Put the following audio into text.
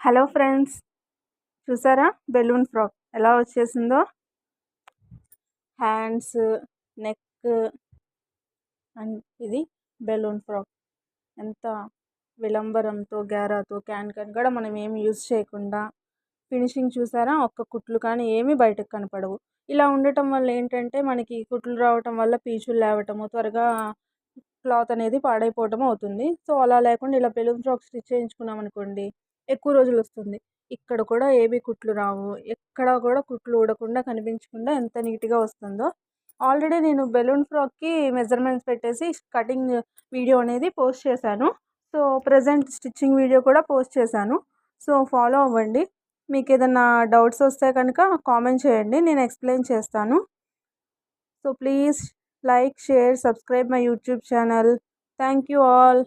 Hello friends, చూసారా balloon frock ఎలా వచ్చేసిందో? హ్యాండ్స్, నెక్ అండ్ ఇది బెలూన్ ఫ్రాక్. ఎంత విలంబరంతో గేరాతో క్యాన్ కూడా మనం ఏమి యూజ్ చేయకుండా ఫినిషింగ్ చూసారా? ఒక్క కుట్లు కానీ ఏమీ బయటకు కనపడవు. ఇలా ఉండటం వల్ల ఏంటంటే మనకి కుట్లు రావటం వల్ల పీచులు లేవటము, త్వరగా క్లాత్ అనేది పాడైపోవటం అవుతుంది. సో అలా లేకుండా ఇలా బెలూన్ ఫ్రాక్ స్టిచ్ చేయించుకున్నాం అనుకోండి, ఎక్కువ రోజులు వస్తుంది. ఇక్కడ కూడా ఏబీ కుట్లు రావు, ఎక్కడ కూడా కుట్లు ఊడకుండా కనిపించకుండా ఎంత నీట్గా వస్తుందో. ఆల్రెడీ నేను బెలూన్ ఫ్రాక్కి మెజర్మెంట్స్ పెట్టేసి కటింగ్ వీడియో అనేది పోస్ట్ చేశాను. సో ప్రజెంట్ స్టిచ్చింగ్ వీడియో కూడా పోస్ట్ చేశాను. సో ఫాలో అవ్వండి. మీకు ఏదైనా డౌట్స్ వస్తే కనుక కామెంట్ చేయండి, నేను ఎక్స్ప్లెయిన్ చేస్తాను. So please like, share, subscribe my YouTube channel. Thank you all.